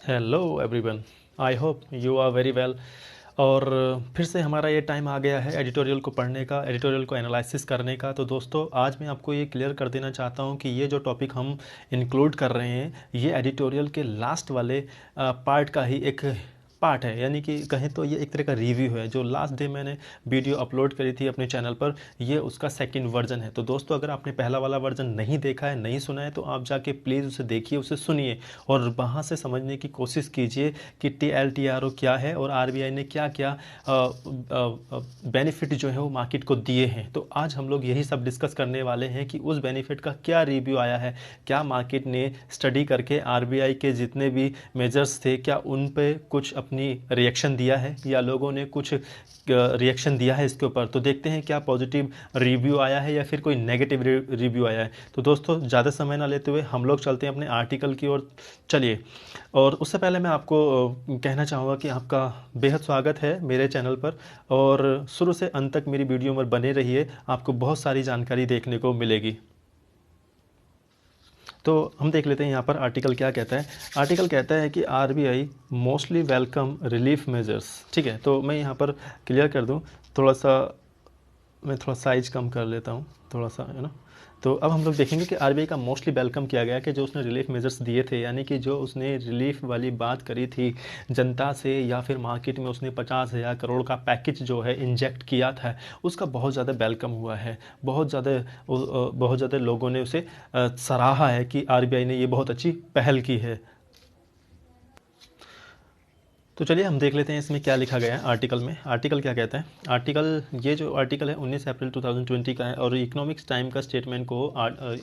Hello everyone, I hope you are very well. और फिर से हमारा ये टाइम आ गया है एडिटोरियल को पढ़ने का, एडिटोरियल को एनालिसिस करने का। तो दोस्तों, आज मैं आपको ये क्लियर कर देना चाहता हूँ कि ये जो टॉपिक हम इंक्लूड कर रहे हैं, ये एडिटोरियल के लास्ट वाले पार्ट का ही एक पार्ट है। यानी कि कहें तो ये एक तरह का रिव्यू है। जो लास्ट डे मैंने वीडियो अपलोड करी थी अपने चैनल पर, ये उसका सेकंड वर्जन है। तो दोस्तों, अगर आपने पहला वाला वर्जन नहीं देखा है, नहीं सुना है, तो आप जाके प्लीज़ उसे देखिए, उसे सुनिए और वहाँ से समझने की कोशिश कीजिए कि TLTRO क्या है और RBI ने क्या क्या बेनिफिट जो है वो मार्केट को दिए हैं। तो आज हम लोग यही सब डिस्कस करने वाले हैं कि उस बेनिफिट का क्या रिव्यू आया है, क्या मार्केट ने स्टडी करके RBI के जितने भी मेजर्स थे, क्या उन पे कुछ अपनी रिएक्शन दिया है या लोगों ने कुछ रिएक्शन दिया है इसके ऊपर। तो देखते हैं क्या पॉजिटिव रिव्यू आया है या फिर कोई नेगेटिव रिव्यू आया है। तो दोस्तों, ज़्यादा समय ना लेते हुए हम लोग चलते हैं अपने आर्टिकल की ओर। चलिए, और उससे पहले मैं आपको कहना चाहूँगा कि आपका बेहद स्वागत है मेरे चैनल पर, और शुरू से अंत तक मेरी वीडियो में बने रहिए, आपको बहुत सारी जानकारी देखने को मिलेगी। तो हम देख लेते हैं यहाँ पर आर्टिकल क्या कहता है। आर्टिकल कहता है कि RBI mostly welcome relief measures. ठीक है, तो मैं यहाँ पर क्लियर कर दूँ, थोड़ा सा मैं थोड़ा साइज कम कर लेता हूँ, थोड़ा सा, है ना। तो अब हम लोग देखेंगे कि RBI का मोस्टली वेलकम किया गया कि जो उसने रिलीफ मेजर्स दिए थे, यानी कि जो उसने रिलीफ वाली बात करी थी जनता से, या फिर मार्केट में उसने 50,000 करोड़ का पैकेज जो है इंजेक्ट किया था, उसका बहुत ज़्यादा वेलकम हुआ है। बहुत ज़्यादा लोगों ने उसे सराहा है कि RBI ने ये बहुत अच्छी पहल की है। तो चलिए हम देख लेते हैं इसमें क्या लिखा गया है आर्टिकल में। आर्टिकल क्या कहता है? ये जो आर्टिकल है 19 अप्रैल 2020 का है और इकोनॉमिक्स टाइम का स्टेटमेंट को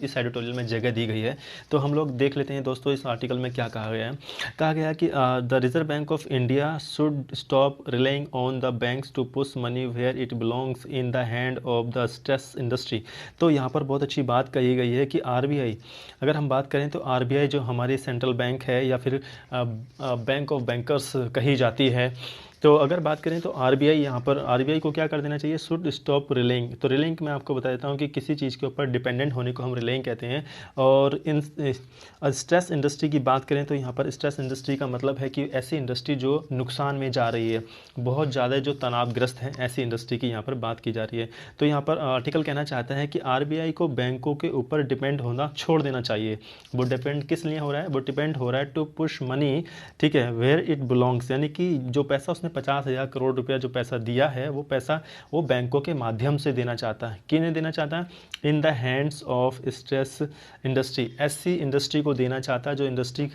इस एडिटोरियल में जगह दी गई है। तो हम लोग देख लेते हैं दोस्तों इस आर्टिकल में क्या कहा गया है। कहा गया कि the Reserve Bank of India should stop relying on the banks to push money where it belongs in the hand of the stress industry. तो यहाँ पर बहुत अच्छी बात कही गई है कि RBI, अगर हम बात करें तो RBI जो हमारी सेंट्रल बैंक है या फिर बैंक ऑफ बैंकर्स कही जाती है, तो अगर बात करें तो RBI यहाँ पर RBI को क्या कर देना चाहिए? Should stop relying. तो रिलाइंग मैं आपको बता देता हूँ कि किसी चीज़ के ऊपर डिपेंडेंट होने को हम रिलाइंग कहते हैं। और इन स्ट्रेस इंडस्ट्री की बात करें तो यहाँ पर स्ट्रेस इंडस्ट्री का मतलब है कि ऐसी इंडस्ट्री जो नुकसान में जा रही है, बहुत ज़्यादा जो तनावग्रस्त है, ऐसी इंडस्ट्री की यहाँ पर बात की जा रही है। तो यहाँ पर आर्टिकल कहना चाहता है कि RBI को बैंकों के ऊपर डिपेंड होना छोड़ देना चाहिए। वो डिपेंड किस लिए हो रहा है? वो डिपेंड हो रहा है टू पुश मनी, ठीक है, वेयर इट बिलोंग्स, यानी कि जो पैसा उसने 50,000 करोड़ रुपया जो पैसा दिया है, वो पैसा वो बैंकों के माध्यम से देना चाहता है। किन्हें देना चाहता है? In the hands of stress industry. ऐसी इंडस्ट्री को देना चाहता है जो इंडस्ट्री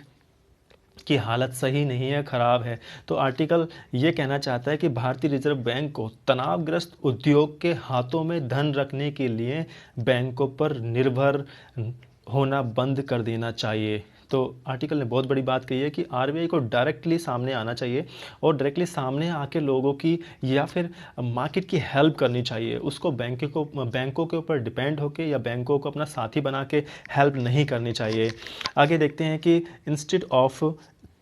की हालत सही नहीं है, ख़राब है। तो आर्टिकल ये कहना चाहता है कि भारतीय रिजर्व बैंक को तनावग्रस्त उद्योग के हाथों में धन रखने के लिए बैंकों पर निर्भर होना बंद कर देना चाहिए। तो आर्टिकल ने बहुत बड़ी बात कही है कि RBI को डायरेक्टली सामने आना चाहिए और डायरेक्टली सामने आके लोगों की या फिर मार्केट की हेल्प करनी चाहिए। उसको बैंकों के ऊपर डिपेंड होके या बैंकों को अपना साथी बना के हेल्प नहीं करनी चाहिए। आगे देखते हैं कि instead of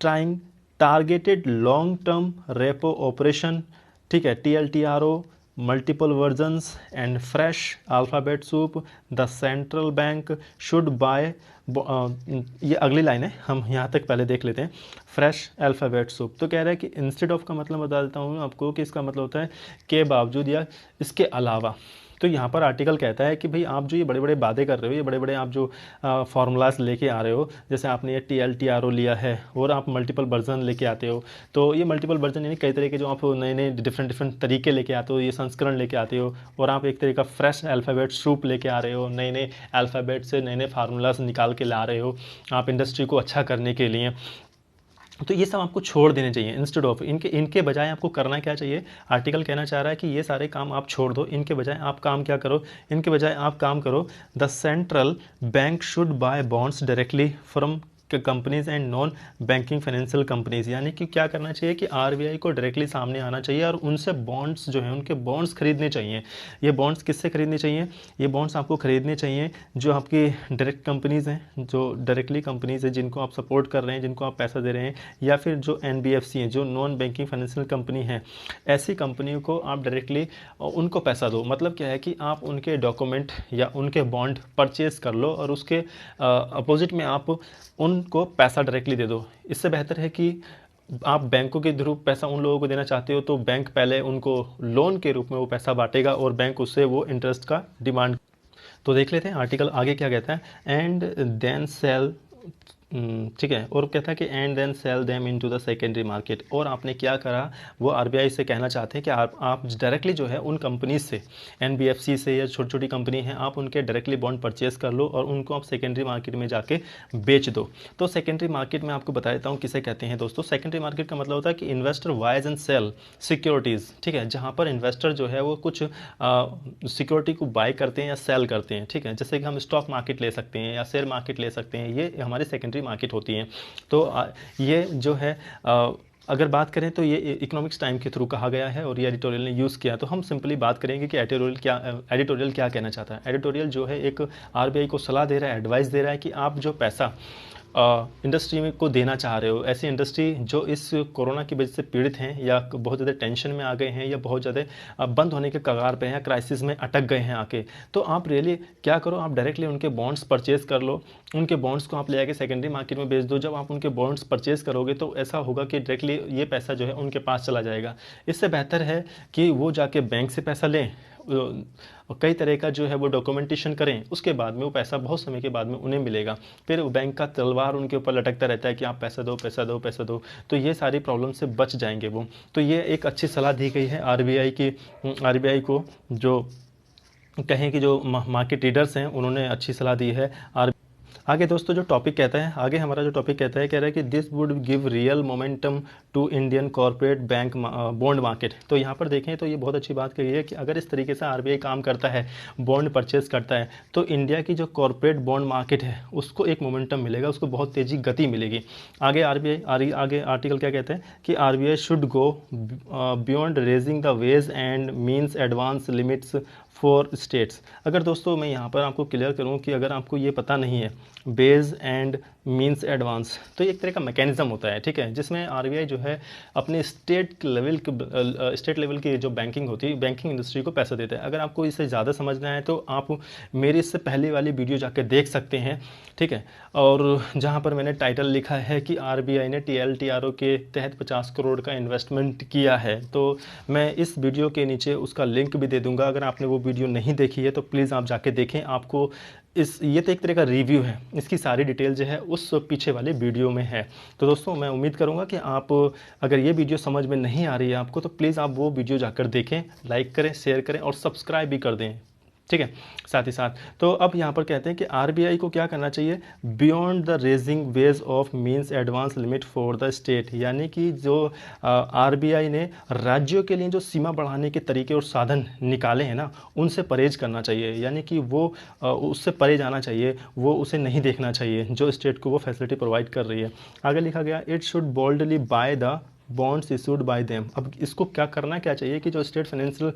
trying targeted long term repo operation, ठीक है, TLTRO, multiple versions and fresh alphabet soup, the central bank should buy, ये अगली लाइन है, हम यहाँ तक पहले देख लेते हैं। फ्रेश अल्फ़ाबेट सूप, तो कह रहा है कि इंस्टेड ऑफ का मतलब बता देता हूँ आपको कि इसका मतलब होता है के बावजूद या इसके अलावा। तो यहाँ पर आर्टिकल कहता है कि भाई आप जो ये बड़े बड़े वादे कर रहे हो, ये बड़े बड़े आप जो फार्मूलाज लेके आ रहे हो, जैसे आपने ये TLTRO लिया है और आप मल्टीपल वर्जन लेके आते हो, तो ये मल्टीपल वर्जन यानी कई तरह के जो आप नए नए डिफरेंट तरीके लेके आते हो, ये संस्करण लेके आते हो, और आप एक तरह का फ्रेश अल्फ़ाबेट सूप लेके आ रहे हो, नए नए अल्फ़ाबेट से नए नए फार्मूलाज निकाल के ला रहे हो आप इंडस्ट्री को अच्छा करने के लिए। तो ये सब आपको छोड़ देने चाहिए। इंस्टेड ऑफ इनके बजाय आपको करना क्या चाहिए? आर्टिकल कहना चाह रहा है कि ये सारे काम आप छोड़ दो, इनके बजाय आप काम क्या करो? इनके बजाय आप काम करो, the central bank should buy bonds directly from companies and non banking financial companies. यानी कि क्या करना चाहिए कि RBI को डायरेक्टली सामने आना चाहिए और उनसे बॉन्ड्स जो हैं, उनके बॉन्ड्स खरीदने चाहिए। ये बॉन्ड्स किससे खरीदने चाहिए? ये बॉन्ड्स आपको खरीदने चाहिए जो आपकी डायरेक्ट कंपनीज़ हैं, जो डायरेक्टली कंपनीज़ हैं जिनको आप सपोर्ट कर रहे हैं, जिनको आप पैसा दे रहे हैं, या फिर जो NBFC हैं, जो नॉन बैंकिंग फाइनेंशियल कंपनी हैं, ऐसी कंपनियों को आप डायरेक्टली उनको पैसा दो। मतलब क्या है कि आप उनके डॉक्यूमेंट या उनके बॉन्ड परचेज कर लो और उसके अपोजिट में आप उन उनको पैसा डायरेक्टली दे दो। इससे बेहतर है कि आप बैंकों के थ्रू पैसा उन लोगों को देना चाहते हो तो बैंक पहले उनको लोन के रूप में वो पैसा बांटेगा और बैंक उससे वो इंटरेस्ट का डिमांड। तो देख लेते हैं आर्टिकल आगे क्या कहता है। एंड देन सेल, ठीक है, और कहता है कि and then sell them into the secondary market. और आपने क्या करा, वो आरबीआई से कहना चाहते हैं कि आप डायरेक्टली जो है उन कंपनीज से, एनबीएफसी से या छोटी छोटी कंपनी हैं, आप उनके डायरेक्टली बॉन्ड परचेज कर लो और उनको आप सेकेंडरी मार्केट में जाके बेच दो। तो सेकेंडरी मार्केट में आपको बता देता हूँ किसे कहते हैं दोस्तों। सेकेंडरी मार्केट का मतलब होता है कि investor buys and sell securities, ठीक है, जहाँ पर इन्वेस्टर जो है वो कुछ सिक्योरिटी को बाय करते हैं या सेल करते हैं, ठीक है, जैसे कि हम स्टॉक मार्केट ले सकते हैं या शेयर मार्केट ले सकते हैं, ये हमारे सेकेंडरी मार्केट होती हैं। तो ये जो है अगर बात करें तो ये इकोनॉमिक्स टाइम के थ्रू कहा गया है और ये एडिटोरियल ने यूज़ किया। तो हम सिंपली बात करेंगे कि एडिटोरियल क्या कहना चाहता है। एडिटोरियल जो है एक आरबीआई को सलाह दे रहा है, एडवाइस दे रहा है कि आप जो पैसा इंडस्ट्री में को देना चाह रहे हो, ऐसी इंडस्ट्री जो इस कोरोना की वजह से पीड़ित हैं या बहुत ज़्यादा टेंशन में आ गए हैं या बहुत ज़्यादा बंद होने के कगार पे हैं या क्राइसिस में अटक गए हैं आके, तो आप रियली क्या करो, आप डायरेक्टली उनके बॉन्ड्स परचेज कर लो। उनके बॉन्ड्स को आप ले आके सेकेंडरी मार्केट में बेच दो। जब आप उनके बॉन्ड्स परचेज करोगे तो ऐसा होगा कि डायरेक्टली ये पैसा जो है उनके पास चला जाएगा। इससे बेहतर है कि वो जाके बैंक से पैसा लें और कई तरह का जो है वो डॉक्यूमेंटेशन करें, उसके बाद में वो पैसा बहुत समय के बाद में उन्हें मिलेगा। फिर बैंक का तलवार उनके ऊपर लटकता रहता है कि आप पैसा दो पैसा दो पैसा दो, तो ये सारी प्रॉब्लम से बच जाएंगे वो। तो ये एक अच्छी सलाह दी गई है आरबीआई को, जो कहें कि जो मार्केट रीडर्स हैं उन्होंने अच्छी सलाह दी है। आगे दोस्तों जो टॉपिक कहता है, आगे हमारा जो टॉपिक कहता है, कह रहा है कि this would give real momentum to Indian corporate bank bond market. तो यहाँ पर देखें तो ये बहुत अच्छी बात कही है कि अगर इस तरीके से आरबीआई काम करता है, बॉन्ड परचेज करता है, तो इंडिया की जो कॉर्पोरेट बॉन्ड मार्केट है उसको एक मोमेंटम मिलेगा, उसको बहुत तेज़ी गति मिलेगी। आगे आगे आर्टिकल क्या कहते हैं कि RBI should go beyond raising the ways and means advance limits for states. अगर दोस्तों मैं यहाँ पर आपको क्लियर करूँ कि अगर आपको ये पता नहीं है बेस एंड मीन्स एडवांस, तो एक तरह का मैकेनिज्म होता है, ठीक है, जिसमें आरबीआई जो है अपने स्टेट लेवल की जो बैंकिंग होती है, बैंकिंग इंडस्ट्री को पैसा देता है। अगर आपको इससे ज़्यादा समझना है तो आप मेरी इससे पहले वाली वीडियो जाकर देख सकते हैं, ठीक है, और जहाँ पर मैंने टाइटल लिखा है कि आरबीआई ने TLTRO के तहत 50 करोड़ का इन्वेस्टमेंट किया है। तो मैं इस वीडियो के नीचे उसका लिंक भी दे दूँगा। अगर आपने वो वीडियो नहीं देखी है तो प्लीज़ आप जाके देखें। आपको ये तो एक तरह का रिव्यू है, इसकी सारी डिटेल जो है उस पीछे वाले वीडियो में है। तो दोस्तों मैं उम्मीद करूंगा कि आप, अगर ये वीडियो समझ में नहीं आ रही है आपको, तो प्लीज़ आप वो वीडियो जाकर देखें, लाइक करें, शेयर करें और सब्सक्राइब भी कर दें, ठीक है, साथ ही साथ। तो अब यहाँ पर कहते हैं कि आरबीआई को क्या करना चाहिए, beyond the raising ways of means advance limit for the state, यानी कि जो आरबीआई ने राज्यों के लिए जो सीमा बढ़ाने के तरीके और साधन निकाले हैं ना, उनसे परहेज करना चाहिए, यानी कि वो उससे परे जाना चाहिए, वो उसे नहीं देखना चाहिए जो स्टेट को वो फैसिलिटी प्रोवाइड कर रही है। आगे लिखा गया, it should boldly by the bonds issued bye them. अब इसको क्या करना क्या चाहिए कि जो स्टेट फाइनेंशियल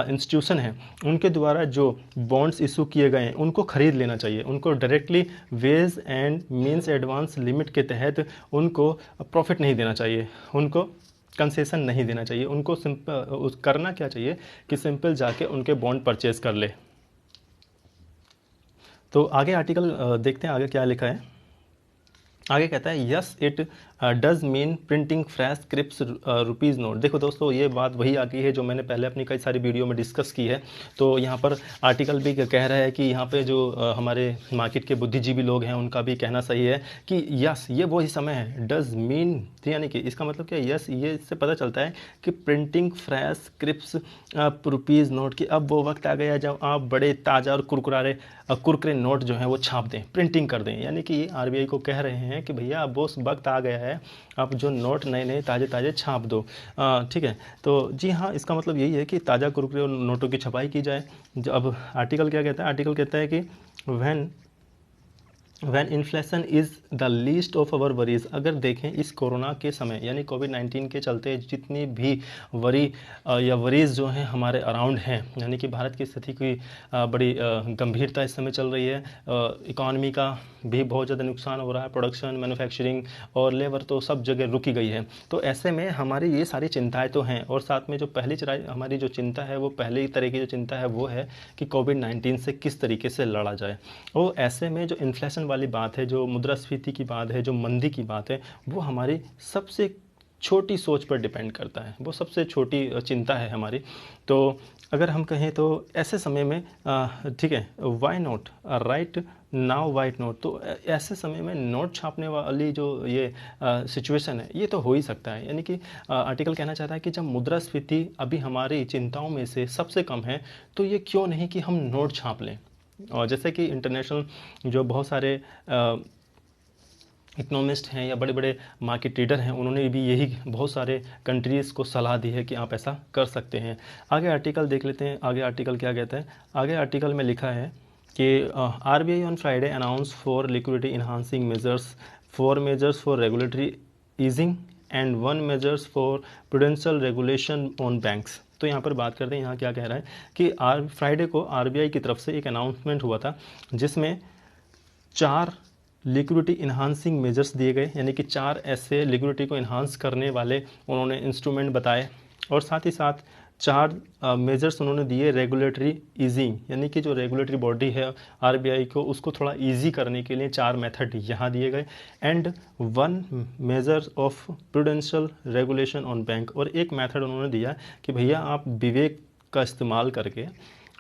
इंस्टीट्यूशन है उनके द्वारा जो बॉन्ड्स इशू किए गए हैं उनको खरीद लेना चाहिए, उनको directly ways and means advance limit के तहत उनको प्रॉफिट नहीं देना चाहिए, उनको कंसेशन नहीं देना चाहिए, उनको सिंपल करना क्या चाहिए कि सिंपल जाके उनके बॉन्ड परचेज कर ले। तो आगे आर्टिकल देखते हैं आगे क्या लिखा है। आगे कहता है yes it does mean printing fresh crisp rupees note. देखो दोस्तों ये बात वही आ गई है जो मैंने पहले अपनी कई सारी वीडियो में डिस्कस की है। तो यहाँ पर आर्टिकल भी कह रहा है कि यहाँ पे जो हमारे मार्केट के बुद्धिजीवी लोग हैं उनका भी कहना सही है कि यस ये वही समय है। डज मीन यानी कि इसका मतलब क्या, यस ये इससे पता चलता है कि printing fresh crisp rupees note की अब वो वक्त आ गया जब आप बड़े ताज़ा और कुरकुरे नोट जो हैं वो छाप दें, प्रिंटिंग कर दें। यानी कि आरबीआई को कह रहे हैं कि भैया अब वो वक्त आ गया है, आप जो नोट नए नए ताज़े ताज़े छाप दो, ठीक है। तो जी हाँ, इसका मतलब यही है कि ताज़ा कुरकुरे नोटों की छपाई की जाए। जो अब आर्टिकल क्या कहता है, आर्टिकल कहता है कि van inflation is the least of our worries. अगर देखें इस कोरोना के समय यानी कोविड-19 के चलते जितनी भी या वरीज जो हैं हमारे अराउंड हैं, यानी कि भारत की स्थिति की बड़ी गंभीरता इस समय चल रही है। इकॉनमी का भी बहुत ज़्यादा नुकसान हो रहा है, प्रोडक्शन, मैन्युफैक्चरिंग और लेबर तो सब जगह रुकी गई है। तो ऐसे में हमारी ये सारी चिंताएँ तो हैं, और साथ में जो पहली हमारी जो चिंता है वो पहली तरह की जो चिंता है वो है कि कोविड-19 से किस तरीके से लड़ा जाए। और ऐसे में जो इन्फ्लेशन वाली बात है, जो मुद्रास्फीति की बात है, जो मंदी की बात है, वो हमारी सबसे छोटी सोच पर डिपेंड करता है, वो सबसे छोटी चिंता है हमारी। तो अगर हम कहें तो ऐसे समय में ठीक है, why not right now white note, तो ऐसे समय में नोट छापने वाली जो ये सिचुएशन है, ये तो हो ही सकता है। यानी कि आर्टिकल कहना चाहता है कि जब मुद्रास्फीति अभी हमारी चिंताओं में से सबसे कम है, तो ये क्यों नहीं कि हम नोट छाप लें। और जैसे कि इंटरनेशनल जो बहुत सारे इकोनॉमिस्ट हैं या बड़े बड़े मार्केट ट्रेडर हैं, उन्होंने भी यही बहुत सारे कंट्रीज़ को सलाह दी है कि आप ऐसा कर सकते हैं। आगे आर्टिकल देख लेते हैं, आगे आर्टिकल क्या कहता है। आगे आर्टिकल में लिखा है कि RBI on Friday announce for liquidity enhancing measures, 4 measures for regulatory easing and 1 measures for prudential regulation on banks. तो यहाँ पर बात करते हैं, यहाँ क्या कह रहा है कि फ्राइडे को RBI की तरफ से एक अनाउंसमेंट हुआ था, जिसमें 4 लिक्विडिटी इन्हांसिंग मेजर्स दिए गए, यानी कि 4 ऐसे लिक्विडिटी को इन्हांस करने वाले उन्होंने इंस्ट्रूमेंट बताए, और साथ ही साथ 4 मेजर्स उन्होंने दिए रेगुलेटरी ईजिंग, यानी कि जो रेगुलेटरी बॉडी है RBI को, उसको थोड़ा ईजी करने के लिए 4 मेथड यहाँ दिए गए, and 1 measure of prudential regulation on bank, और एक मेथड उन्होंने दिया कि भैया आप विवेक का इस्तेमाल करके,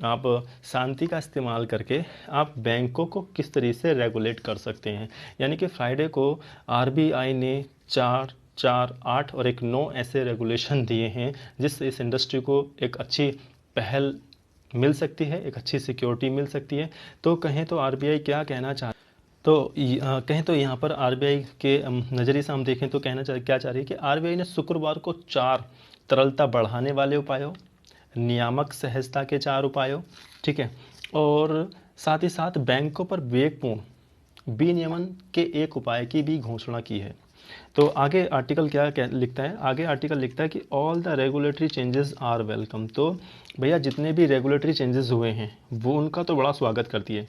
आप शांति का इस्तेमाल करके आप बैंकों को किस तरीके से रेगुलेट कर सकते हैं। यानी कि फ्राइडे को RBI ने 4, 4, 8 और एक 9 ऐसे रेगुलेशन दिए हैं, जिससे इस इंडस्ट्री को एक अच्छी पहल मिल सकती है, एक अच्छी सिक्योरिटी मिल सकती है। तो कहें तो RBI क्या कहना कहें तो यहाँ पर RBI के नज़रिए से हम देखें तो क्या चाह रही है कि RBI ने शुक्रवार को 4 तरलता बढ़ाने वाले उपायों, नियामक सहजता के 4 उपायों, ठीक है, और साथ ही साथ बैंकों पर विवेकपूर्ण विनियमन के एक उपाय की भी घोषणा की है। तो आगे आर्टिकल लिखता है, आगे आर्टिकल लिखता है कि all the regulatory changes are welcome. तो भैया जितने भी रेगुलेटरी चेंजेस हुए हैं वो उनका तो बड़ा स्वागत करती है,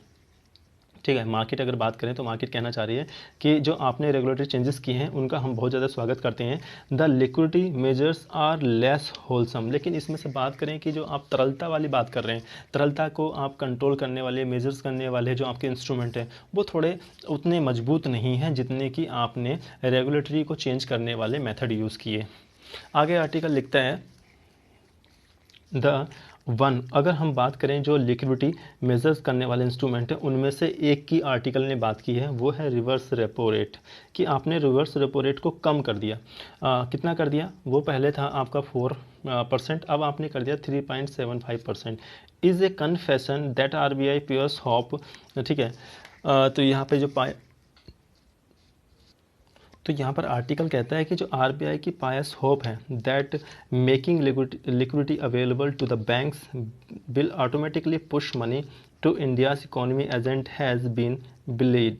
ठीक है। मार्केट अगर बात करें तो मार्केट कहना चाह रही है कि जो आपने रेगुलेटरी चेंजेस किए हैं उनका हम बहुत ज़्यादा स्वागत करते हैं। The liquidity measures are less wholesome, लेकिन इसमें से बात करें कि जो आप तरलता वाली बात कर रहे हैं, तरलता को आप कंट्रोल करने वाले, मेजर्स करने वाले जो आपके इंस्ट्रूमेंट हैं वो थोड़े उतने मजबूत नहीं हैं जितने कि आपने रेगुलेटरी को चेंज करने वाले मेथड यूज़ किए। आगे आर्टिकल लिखता है अगर हम बात करें जो लिक्विडिटी मेजर्स करने वाले इंस्ट्रूमेंट हैं, उनमें से एक की आर्टिकल ने बात की है, वो है रिवर्स रेपो रेट, कि आपने रिवर्स रेपो रेट को कम कर दिया। कितना कर दिया? वो पहले था आपका 4%, अब आपने कर दिया 3.75%। Is a confession that RBI pierce hope, ठीक है। तो यहाँ पर आर्टिकल कहता है कि जो RBI की पायस होप है that making liquidity available to the banks will automatically push money to India's economy agent has been belied,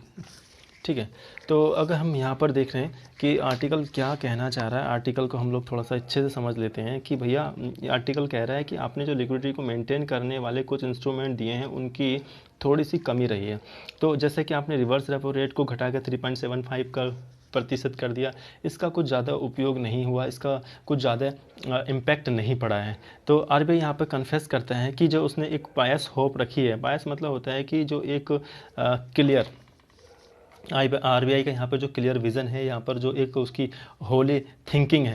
ठीक है। तो अगर हम यहाँ पर देख रहे हैं कि आर्टिकल क्या कहना चाह रहा है, आर्टिकल को हम लोग थोड़ा सा अच्छे से समझ लेते हैं कि भैया आर्टिकल कह रहा है कि आपने जो लिक्विडिटी को मेंटेन करने वाले कुछ इंस्ट्रूमेंट दिए हैं उनकी थोड़ी सी कमी रही है। तो जैसे कि आपने रिवर्स रेपो रेट को घटा के 3.75% कर दिया, इसका कुछ ज़्यादा उपयोग नहीं हुआ, इसका कुछ ज़्यादा इम्पैक्ट नहीं पड़ा है। तो RBI यहाँ पर कन्फेस करता है कि जो उसने एक बायस होप रखी है, बायस मतलब होता है कि जो एक क्लियर RBI का यहाँ पर जो क्लियर विज़न है, यहाँ पर जो एक उसकी होली थिंकिंग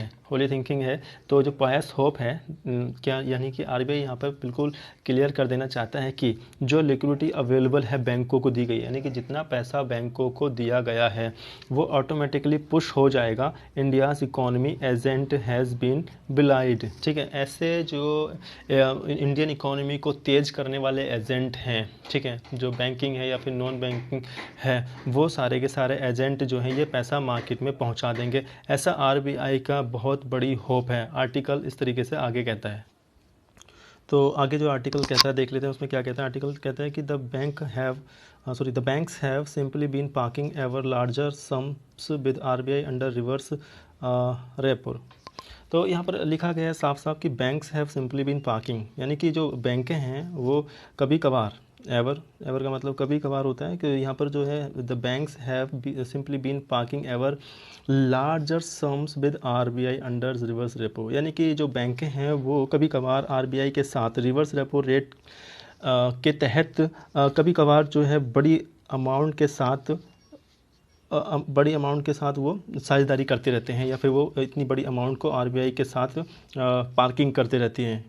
है, तो जो पायस होप है क्या, यानी कि RBI यहाँ पर बिल्कुल क्लियर कर देना चाहता है कि जो लिक्विडिटी अवेलेबल है बैंकों को दी गई, यानी कि जितना पैसा बैंकों को दिया गया है वो ऑटोमेटिकली पुश हो जाएगा, India's economy agent has been belied, ठीक है। ऐसे जो इंडियन इकोनॉमी को तेज़ करने वाले एजेंट हैं, ठीक है, जो बैंकिंग है या फिर नॉन बैंकिंग है, वो सारे के सारे एजेंट जो हैं ये पैसा मार्केट में पहुंचा देंगे, ऐसा RBI का बहुत बड़ी होप है। आर्टिकल इस तरीके से आगे कहता है। तो आगे जो आर्टिकल कहता है देख लेते हैं, उसमें क्या कहता है। आर्टिकल कहता है कि the banks have simply been parking ever larger sums with RBI under reverse repo. तो यहाँ पर लिखा गया है साफ साफ कि banks have simply been parking, यानी कि जो बैंकें हैं वो कभी कभार, एवर का मतलब कभी कभार होता है, कि यहाँ पर जो है the banks have simply been parking ever larger sums with RBI under reverse repo, यानी कि जो बैंकें हैं वो कभी कभार RBI के साथ रिवर्स रेपो रेट के तहत कभी कभार जो है बड़ी अमाउंट के साथ बड़ी अमाउंट के साथ वो साझेदारी करते रहते हैं, या फिर वो इतनी बड़ी अमाउंट को आरबीआई के साथ पार्किंग करते रहती हैं।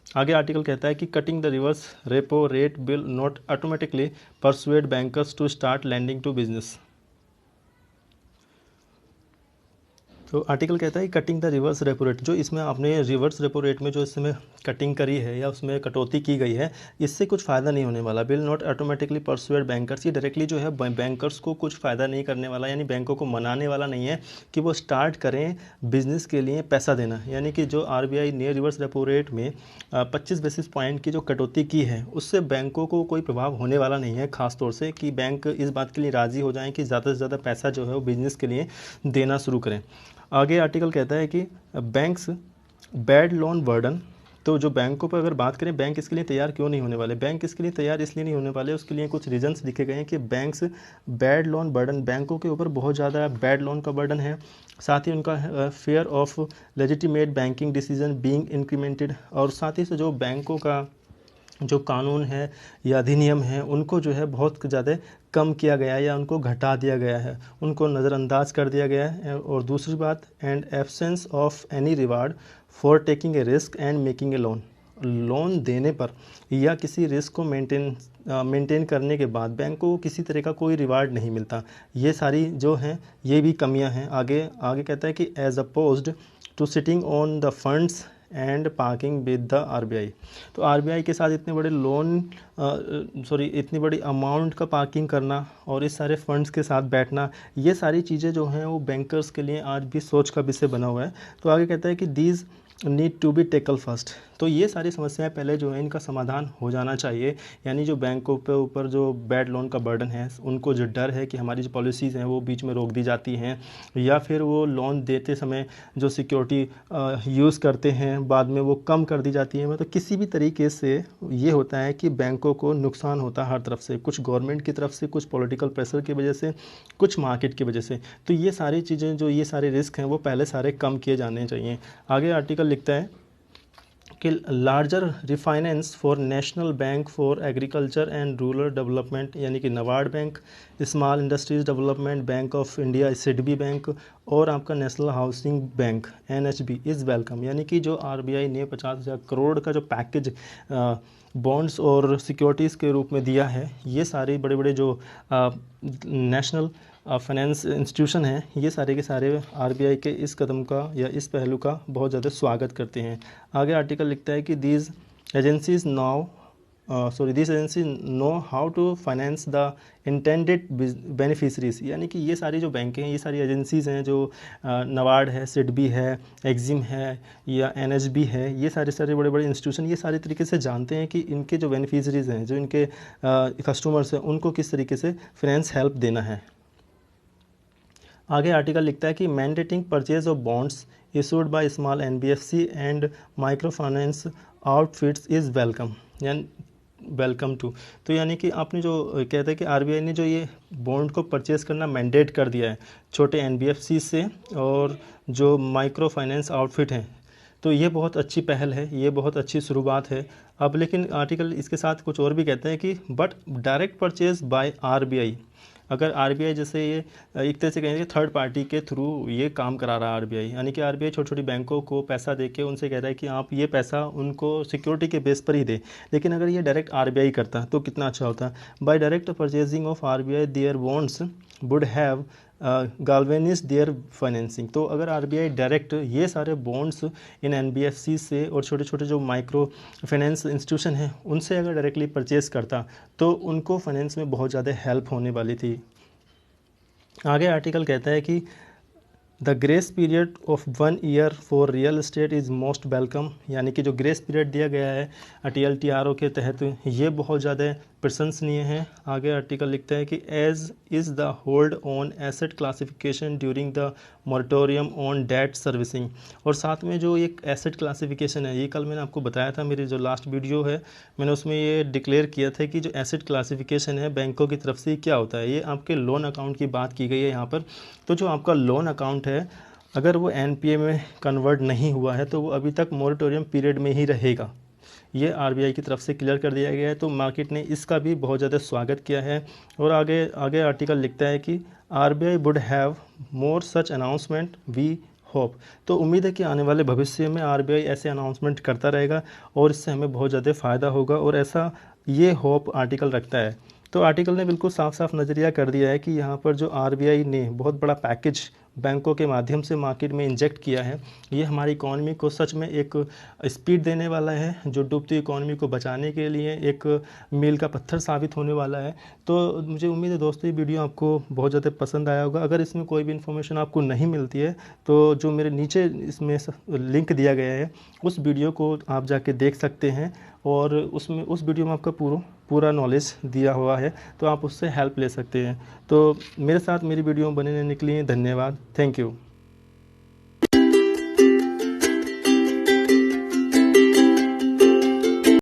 आगे आर्टिकल कहता है कि cutting the reverse repo rate will not automatically persuade bankers to start lending to business. तो आर्टिकल कहता है कि cutting the reverse repo rate, जो इसमें आपने रिवर्स रेपो रेट में जो इसमें कटिंग करी है या उसमें कटौती की गई है, इससे कुछ फ़ायदा नहीं होने वाला। Will not automatically persuade bankers, ये डायरेक्टली जो है बैंकर्स को कुछ फ़ायदा नहीं करने वाला, यानी बैंकों को मनाने वाला नहीं है कि वो स्टार्ट करें बिजनेस के लिए पैसा देना। यानी कि जो आरबीआई ने रिवर्स रेपो रेट में 25 बेसिस पॉइंट की जो कटौती की है, उससे बैंकों को कोई प्रभाव होने वाला नहीं है, खासतौर से कि बैंक इस बात के लिए राज़ी हो जाएं कि ज़्यादा से ज़्यादा पैसा जो है वो बिजनेस के लिए देना शुरू करें। आगे आर्टिकल कहता है कि बैंक्स बैड लोन बर्डन, तो जो बैंकों पर अगर बात करें, बैंक इसके लिए तैयार क्यों नहीं होने वाले? बैंक इसके लिए तैयार इसलिए नहीं होने वाले, उसके लिए कुछ रीजंस लिखे गए हैं कि बैंक्स बैड लोन बर्डन, बैंकों के ऊपर बहुत ज़्यादा बैड लोन का बर्डन है, साथ ही उनका fair of legitimate banking decision being incremented, और साथ ही से जो बैंकों का जो कानून है या अधिनियम है उनको जो है बहुत ज़्यादा कम किया गया है या उनको घटा दिया गया है, उनको नज़रअंदाज कर दिया गया है। और दूसरी बात, and absence of any reward for taking a risk and making a loan, loan देने पर या किसी रिस्क को मेंटेन करने के बाद बैंकों को किसी तरह का कोई रिवार्ड नहीं मिलता। ये सारी जो हैं ये भी कमियां हैं। आगे कहता है कि as opposed to sitting on the funds and parking with the RBI, तो आरबीआई के साथ इतने बड़े इतनी बड़ी अमाउंट का पार्किंग करना और इस सारे फंड्स के साथ बैठना, ये सारी चीज़ें जो हैं वो बैंकर्स के लिए आज भी सोच का विषय बना हुआ है। तो आगे कहता है कि these need to be tackle first, तो ये सारी समस्याएं पहले जो है इनका समाधान हो जाना चाहिए। यानी जो बैंकों पे ऊपर जो बैड लोन का बर्डन है, उनको जो डर है कि हमारी जो पॉलिसीज़ हैं वो बीच में रोक दी जाती हैं, या फिर वो लोन देते समय जो सिक्योरिटी यूज़ करते हैं बाद में वो कम कर दी जाती है, मतलब किसी भी तरीके से ये होता है कि बैंकों को नुकसान होता है हर तरफ से, कुछ गवर्नमेंट की तरफ से, कुछ पॉलिटिकल प्रेशर की वजह से, कुछ मार्केट की वजह से। तो ये सारी चीज़ें, जो ये सारे रिस्क हैं वो पहले सारे कम किए जाने चाहिए। आगे आर्टिकल लिखता है कि larger refinance for national bank for agriculture and rural development, यानी कि NABARD bank, small industries development bank of India SIDBI bank, और आपका national housing bank NHB is welcome. यानी कि जो आरबीआई ने 50,000 करोड़ का जो पैकेज बॉन्ड्स और सिक्योरिटीज़ के रूप में दिया है, ये सारे बड़े बड़े जो नेशनल फाइनेंस इंस्टीट्यूशन हैं, ये सारे के सारे आरबीआई के इस कदम का या इस पहलू का बहुत ज़्यादा स्वागत करते हैं। आगे आर्टिकल लिखता है कि this agencies know how to finance the intended beneficiaries, यानी कि ये सारी जो बैंकें हैं, ये सारी एजेंसीज़ हैं, जो नबार्ड है, सिडबी है, एक्जिम है या एनएचबी है, ये सारे बड़े बड़े इंस्टीट्यूशन ये सारे तरीके से जानते हैं कि इनके जो बेनिफिशरीज हैं, जो इनके कस्टमर्स हैं, उनको किस तरीके से फाइनेंस हेल्प देना है। आगे आर्टिकल लिखता है कि mandating purchase of bonds issued by small NBFC and micro finance outfits is welcome too, तो यानी कि आपने जो कहता है कि आरबीआई ने जो ये बॉन्ड को परचेज़ करना मैंडेट कर दिया है छोटे एनबीएफसी से और जो माइक्रो फाइनेंस आउटफिट हैं, तो ये बहुत अच्छी पहल है, ये बहुत अच्छी शुरुआत है। अब लेकिन आर्टिकल इसके साथ कुछ और भी कहते हैं कि but direct purchase by RBI, अगर आरबीआई जैसे ये एक तरह से कहेंगे थर्ड पार्टी के थ्रू ये काम करा रहा है आरबीआई, यानी कि आरबीआई छोटी छोटी बैंकों को पैसा देके उनसे कह रहा है कि आप ये पैसा उनको सिक्योरिटी के बेस पर ही दें, लेकिन अगर ये डायरेक्ट आरबीआई करता तो कितना अच्छा होता। By direct purchasing of RBI their bonds would have galvanised their financing, तो अगर आरबीआई डायरेक्ट ये सारे बॉन्ड्स इन एनबीएफसी से और छोटे छोटे जो माइक्रो फाइनेंस इंस्टीट्यूशन हैं उनसे अगर डायरेक्टली परचेज़ करता तो उनको फाइनेंस में बहुत ज़्यादा हेल्प होने वाली थी। आगे आर्टिकल कहता है कि the grace period of 1 year for real estate is most welcome, यानी कि जो ग्रेस पीरियड दिया गया है TLTRO के तहत ये बहुत ज़्यादा प्रशंसनीय है। आगे आर्टिकल लिखता है कि as is the hold on asset classification during the moratorium on debt servicing, और साथ में जो एक एसेट क्लासिफिकेशन है, ये कल मैंने आपको बताया था, मेरी जो लास्ट वीडियो है मैंने उसमें ये डिक्लेयर किया था कि जो एसेट क्लासिफिकेशन है बैंकों की तरफ से क्या होता है। ये आपके लोन अकाउंट की बात की गई है यहाँ पर। तो जो आपका लोन अकाउंट है अगर वो एनपीए में कन्वर्ट नहीं हुआ है तो वो अभी तक मोरेटोरियम पीरियड में ही रहेगा, ये आरबीआई की तरफ से क्लियर कर दिया गया है। तो मार्केट ने इसका भी बहुत ज़्यादा स्वागत किया है। और आगे आगे आर्टिकल लिखता है कि RBI would have more such announcement we hope. तो उम्मीद है कि आने वाले भविष्य में आरबीआई ऐसे अनाउंसमेंट करता रहेगा और इससे हमें बहुत ज़्यादा फ़ायदा होगा, और ऐसा ये होप आर्टिकल रखता है। तो आर्टिकल ने बिल्कुल साफ साफ नज़रिया कर दिया है कि यहाँ पर जो आरबीआई ने बहुत बड़ा पैकेज बैंकों के माध्यम से मार्केट में इंजेक्ट किया है, ये हमारी इकॉनमी को सच में एक स्पीड देने वाला है, जो डूबती इकॉनमी को बचाने के लिए एक मील का पत्थर साबित होने वाला है। तो मुझे उम्मीद है दोस्तों ये वीडियो आपको बहुत ज़्यादा पसंद आया होगा। अगर इसमें कोई भी इन्फॉर्मेशन आपको नहीं मिलती है तो जो मेरे नीचे इसमें लिंक दिया गया है उस वीडियो को आप जाके देख सकते हैं, और उसमें उस वीडियो में आपका पूरा नॉलेज दिया हुआ है, तो आप उससे हेल्प ले सकते हैं। तो मेरे साथ मेरी वीडियो बने रहने के लिए धन्यवाद। Thank you.